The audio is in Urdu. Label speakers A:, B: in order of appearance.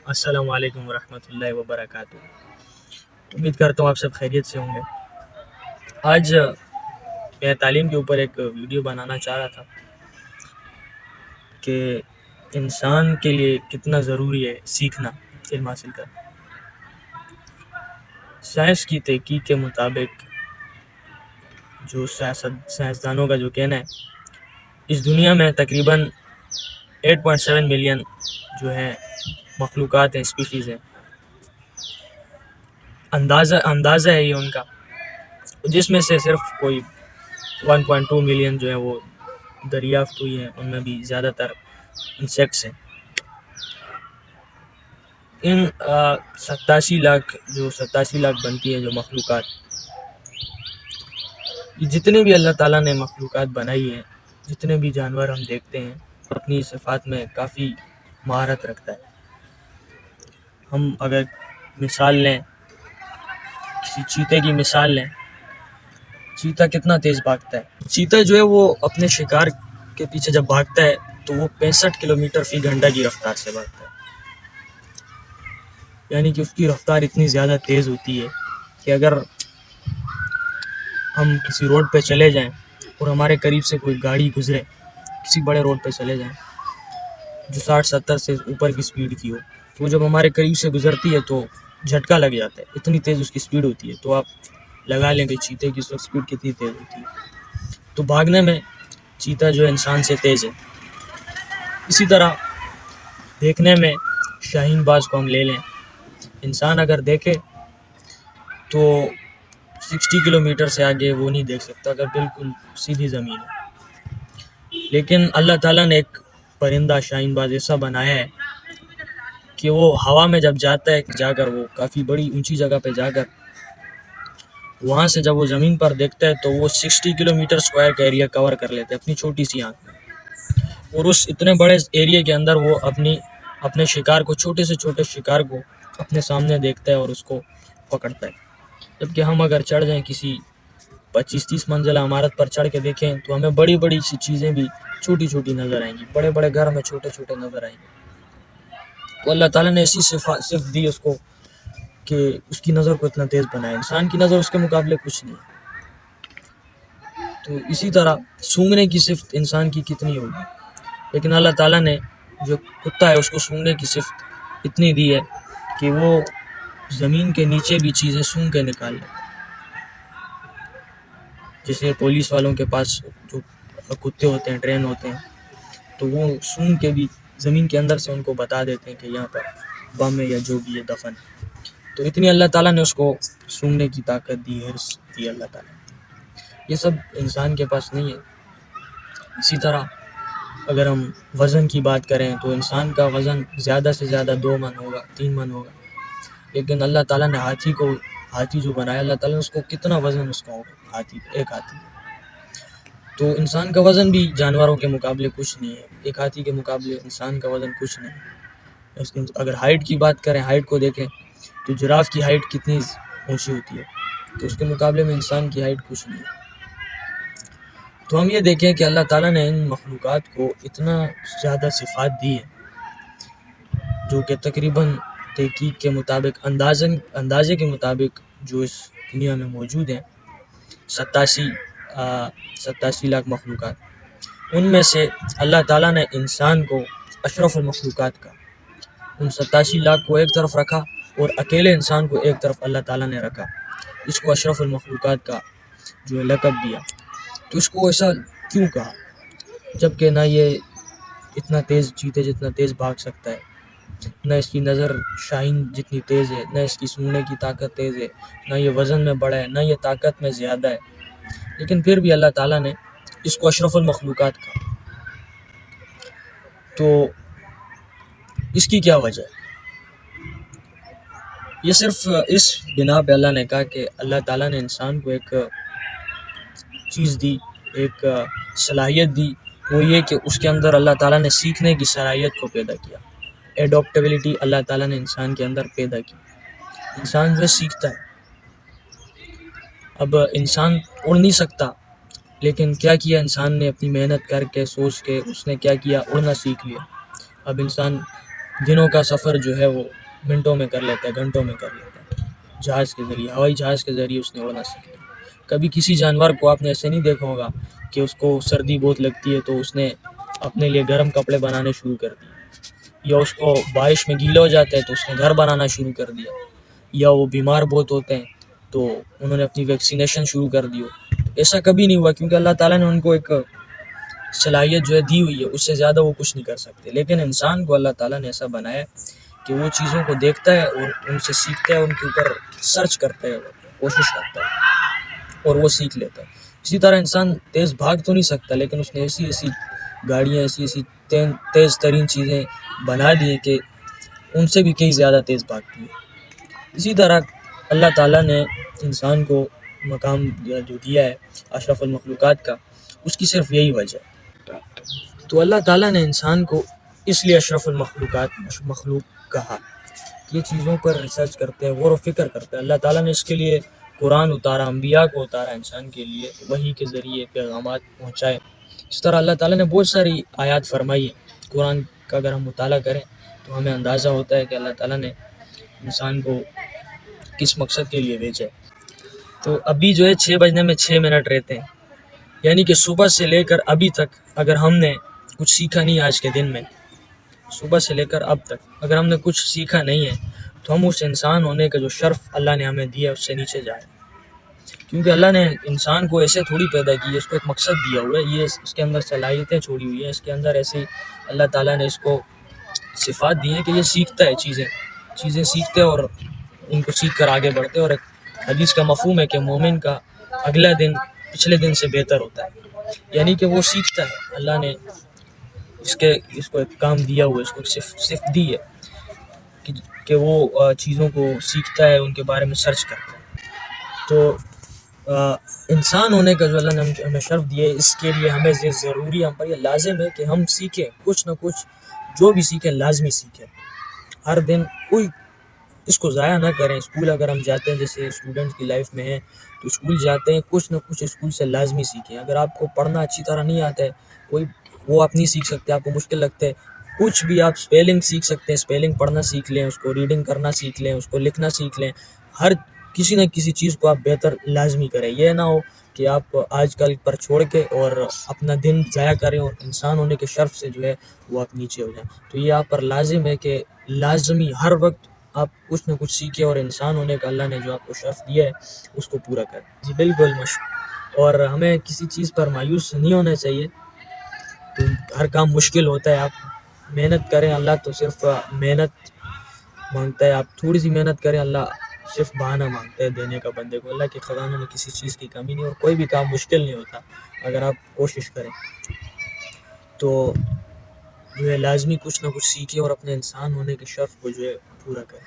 A: السلام علیکم ورحمۃ اللہ وبرکاتہ۔ امید کرتا ہوں آپ سب خیریت سے ہوں گے۔ آج میں تعلیم کے اوپر ایک ویڈیو بنانا چاہ رہا تھا کہ انسان کے لیے کتنا ضروری ہے سیکھنا، علم حاصل کرنا۔ سائنس کی تحقیق کے مطابق، جو سائنسدانوں کا جو کہنا ہے، اس دنیا میں تقریباً 8.7 ملین جو ہے مخلوقات ہیں، اسپیشیز ہیں۔ اندازہ ہے یہ ان کا، جس میں سے صرف کوئی 1.2 ملین جو ہے وہ دریافت ہوئی ہیں، ان میں بھی زیادہ تر انسیکٹس ہیں۔ ان 87 لاکھ بنتی ہے جو مخلوقات، یہ جتنے بھی اللہ تعالیٰ نے مخلوقات بنائی ہیں، جتنے بھی جانور ہم دیکھتے ہیں، اپنی صفات میں کافی مہارت رکھتا ہے۔ ہم اگر مثال لیں، کسی چیتے کی مثال لیں، چیتا کتنا تیز بھاگتا ہے۔ چیتا جو ہے وہ اپنے شکار کے پیچھے جب بھاگتا ہے تو وہ 65 کلومیٹر فی گھنٹہ کی رفتار سے بھاگتا ہے، یعنی کہ اس کی رفتار اتنی زیادہ تیز ہوتی ہے کہ اگر ہم کسی روڈ پہ چلے جائیں اور ہمارے قریب سے کوئی گاڑی گزرے، کسی بڑے روڈ پہ چلے جائیں جو 60-70 سے اوپر کی سپیڈ کی ہو، تو وہ جب ہمارے قریب سے گزرتی ہے تو جھٹکا لگ جاتا ہے، اتنی تیز اس کی سپیڈ ہوتی ہے۔ تو آپ لگا لیں کہ چیتے کی سپیڈ کتنی تیز ہوتی ہے۔ تو بھاگنے میں چیتا جو ہے انسان سے تیز ہے۔ اسی طرح دیکھنے میں شاہین باز کو ہم لے لیں، انسان اگر دیکھے تو 60 کلومیٹر سے آگے وہ نہیں دیکھ سکتا اگر بالکل سیدھی زمین ہے۔ لیکن اللہ تعالیٰ نے ایک پرندہ شاہین باز ایسا بنایا ہے کہ وہ ہوا میں جب جاتا ہے، جا کر وہ کافی بڑی اونچی جگہ پہ جا کر وہاں سے جب وہ زمین پر دیکھتا ہے تو وہ 60 کلومیٹر اسکوائر کا ایریا کور کر لیتا ہے اپنی چھوٹی سی آنکھ میں، اور اس اتنے بڑے ایریا کے اندر وہ اپنے شکار کو، چھوٹے سے چھوٹے شکار کو اپنے سامنے دیکھتا ہے اور اس کو پکڑتا ہے۔ جبکہ ہم اگر چڑھ جائیں کسی 25-30 منزلہ عمارت پر چڑھ کے دیکھیں تو ہمیں بڑی بڑی سی چیزیں بھی چھوٹی چھوٹی نظر آئیں گی، بڑے بڑے گھر میں چھوٹے چھوٹے نظر آئیں گے۔ تو اللہ تعالیٰ نے ایسی صفت دی اس کو کہ اس کی نظر کو اتنا تیز بنایا، انسان کی نظر اس کے مقابلے کچھ نہیں ہے۔ تو اسی طرح سونگھنے کی صفت انسان کی کتنی ہوگی، لیکن اللہ تعالیٰ نے جو کتا ہے اس کو سونگھنے کی صفت اتنی دی ہے کہ وہ زمین کے نیچے بھی چیزیں سونگھ کے نکال لے۔ جیسے پولیس والوں کے پاس جو کتے ہوتے ہیں، ٹرین ہوتے ہیں، تو وہ سونگھ کے بھی زمین کے اندر سے ان کو بتا دیتے ہیں کہ یہاں پر بم ہے یا جو بھی ہے، دفن ہے۔ تو اتنی اللہ تعالیٰ نے اس کو سونگھنے کی طاقت دی، حرص دی اللہ تعالیٰ نے۔ یہ سب انسان کے پاس نہیں ہے۔ اسی طرح اگر ہم وزن کی بات کریں تو انسان کا وزن زیادہ سے زیادہ 2 من ہوگا، 3 من ہوگا، لیکن اللہ تعالیٰ نے ہاتھی جو بنایا، اللہ تعالیٰ نے اس کو کتنا وزن اس کا ہوگا، ایک ہاتھی۔ تو انسان کا وزن بھی جانوروں کے مقابلے کچھ نہیں ہے، ایک ہاتھی کے مقابلے انسان کا وزن کچھ نہیں ہے۔ اگر ہائٹ کی بات کریں، ہائٹ کو دیکھیں تو جراف کی ہائٹ کتنی اونچی ہوتی ہے، تو اس کے مقابلے میں انسان کی ہائٹ کچھ نہیں ہے۔ تو ہم یہ دیکھیں کہ اللہ تعالیٰ نے ان مخلوقات کو اتنا زیادہ صفات دی ہے، جو کہ تقریباً تحقیق کے مطابق، اندازے کے مطابق جو اس دنیا میں موجود ہیں 87 لاکھ مخلوقات، ان میں سے اللہ تعالیٰ نے انسان کو اشرف المخلوقات کا، ان 87 لاکھ کو ایک طرف رکھا اور اکیلے انسان کو ایک طرف اللہ تعالیٰ نے رکھا، اس کو اشرف المخلوقات کا جو لقب دیا۔ تو اس کو ایسا کیوں کہا، جبکہ نہ یہ اتنا تیز چیتے جتنا تیز بھاگ سکتا ہے، نہ اس کی نظر شاہین جتنی تیز ہے، نہ اس کی سونگنے کی طاقت تیز ہے، نہ یہ وزن میں بڑا ہے، نہ یہ طاقت میں زیادہ ہے، لیکن پھر بھی اللہ تعالیٰ نے اس کو اشرف المخلوقات کہا۔ تو اس کی کیا وجہ ہے؟ یہ صرف اس بنا پہ اللہ نے کہا کہ اللہ تعالیٰ نے انسان کو ایک چیز دی، ایک صلاحیت دی، وہ یہ کہ اس کے اندر اللہ تعالیٰ نے سیکھنے کی صلاحیت کو پیدا کیا۔ ایڈاپٹیبلٹی اللہ تعالیٰ نے انسان کے اندر پیدا کی، انسان جو سیکھتا ہے۔ اب انسان اڑ نہیں سکتا، لیکن کیا کیا انسان نے، اپنی محنت کر کے، سوچ کے، اس نے کیا کیا، اڑنا سیکھ لیا۔ اب انسان دنوں کا سفر جو ہے وہ منٹوں میں کر لیتا ہے، گھنٹوں میں کر لیتا ہے جہاز کے ذریعے، ہوائی جہاز کے ذریعے اس نے اڑنا سیکھ لیا۔ کبھی کسی جانور کو آپ نے ایسے نہیں دیکھا ہوگا کہ اس کو سردی بہت لگتی ہے تو اس نے اپنے لیے گرم کپڑے بنانے شروع کر دیے، یا اس کو بارش میں گیلا ہو جاتا ہے تو اس نے گھر بنانا شروع کر دیا، یا وہ بیمار بہت ہوتے ہیں تو انہوں نے اپنی ویکسینیشن شروع کر دی ہو۔ ایسا کبھی نہیں ہوا، کیونکہ اللہ تعالیٰ نے ان کو ایک صلاحیت جو ہے دی ہوئی ہے، اس سے زیادہ وہ کچھ نہیں کر سکتے۔ لیکن انسان کو اللہ تعالیٰ نے ایسا بنایا کہ وہ چیزوں کو دیکھتا ہے اور ان سے سیکھتا ہے، ان کے اوپر سرچ کرتا ہے، کوشش کرتا ہے اور وہ سیکھ لیتا ہے۔ اسی طرح انسان تیز بھاگ تو نہیں سکتا، لیکن اس نے ایسی گاڑیاں، ایسی تیز ترین چیزیں بنا دی ہیں کہ ان سے بھی کہیں زیادہ تیز بھاگتی ہیں۔ اسی طرح اللہ تعالیٰ نے انسان کو مقام جو دیا ہے اشرف المخلوقات کا، اس کی صرف یہی وجہ ہے۔ تو اللہ تعالیٰ نے انسان کو اس لیے اشرف مخلوق کہا، یہ چیزوں پر ریسرچ کرتے ہیں، غور و فکر کرتے ہیں۔ اللہ تعالیٰ نے اس کے لیے قرآن اتارا، انبیاء کو اتارا، انسان کے لیے وحی کے ذریعے پیغامات پہنچائے۔ اس طرح اللہ تعالیٰ نے بہت ساری آیات فرمائی ہے قرآن کا، اگر ہم مطالعہ کریں تو ہمیں اندازہ ہوتا ہے کہ اللہ تعالیٰ نے انسان کو کس مقصد کے لیے بھیجا ہے۔ تو ابھی جو ہے 6 بجنے میں 6 منٹ رہتے ہیں، یعنی کہ صبح سے لے کر ابھی تک اگر ہم نے کچھ سیکھا نہیں، آج کے دن میں صبح سے لے کر اب تک اگر ہم نے کچھ سیکھا نہیں ہے تو ہم اس انسان ہونے کا جو شرف اللہ نے ہمیں دیا ہے اس سے نیچے جائیں، کیونکہ اللہ نے انسان کو ایسے تھوڑی پیدا کی ہے، اس کو ایک مقصد دیا ہوا ہے، یہ اس کے اندر صلاحیتیں چھوڑی ہوئی ہیں، اس کے اندر ایسی اللہ تعالیٰ نے اس کو صفات دی ہیں کہ یہ سیکھتا ہے، چیزیں سیکھتے اور ان کو سیکھ کر آگے بڑھتے، اور ایک حدیث کا مفہوم ہے کہ مومن کا اگلا دن پچھلے دن سے بہتر ہوتا ہے، یعنی کہ وہ سیکھتا ہے۔ اللہ نے اس کو ایک کام دیا ہوا ہے، اس کو صفت دی ہے کہ وہ چیزوں کو سیکھتا ہے، ان کے بارے میں سرچ کرتا ہے۔ تو انسان ہونے کا جو اللہ نے ہمیں شرف دیا ہے، اس کے لیے ہمیں ضروری، ہم پر یہ لازم ہے کہ ہم سیکھیں، کچھ نہ کچھ جو بھی سیکھیں لازمی سیکھیں ہر دن، کوئی اس کو ضائع نہ کریں۔ اسکول اگر ہم جاتے ہیں، جیسے اسٹوڈنٹ کی لائف میں ہے تو اسکول جاتے ہیں، کچھ نہ کچھ اسکول سے لازمی سیکھیں۔ اگر آپ کو پڑھنا اچھی طرح نہیں آتا ہے، وہ آپ نہیں سیکھ سکتے، آپ کو مشکل لگتا ہے، کچھ بھی آپ اسپیلنگ سیکھ سکتے ہیں، اسپیلنگ پڑھنا سیکھ لیں، اس کو ریڈنگ کرنا سیکھ لیں، اس کو لکھنا سیکھ لیں، ہر کسی نہ کسی چیز کو آپ بہتر لازمی کریں۔ یہ نہ ہو کہ آپ آج کل پر چھوڑ کے اور اپنا دن ضائع کریں اور انسان ہونے کے شرف سے جو ہے وہ آپ نیچے ہو جائیں۔ تو یہ آپ پر لازم ہے کہ لازمی ہر وقت آپ کچھ نہ کچھ سیکھیں اور انسان ہونے کا اللہ نے جو آپ کو شرف دیا ہے اس کو پورا کریں۔ جی بالکل اور ہمیں کسی چیز پر مایوس نہیں ہونا چاہیے، تو ہر کام مشکل ہوتا ہے، آپ محنت کریں، اللہ تو صرف محنت مانگتا ہے، آپ تھوڑی سی محنت کریں، اللہ صرف بہانہ مانگتا ہے دینے کا بندے کو۔ اللہ کے خزانوں میں کسی چیز کی کمی نہیں، اور کوئی بھی کام مشکل نہیں ہوتا اگر آپ کوشش کریں تو جو ہے لازمی کچھ نہ کچھ سیکھیں اور اپنے انسان ہونے کے شرف کو جو ہے پورا کریں۔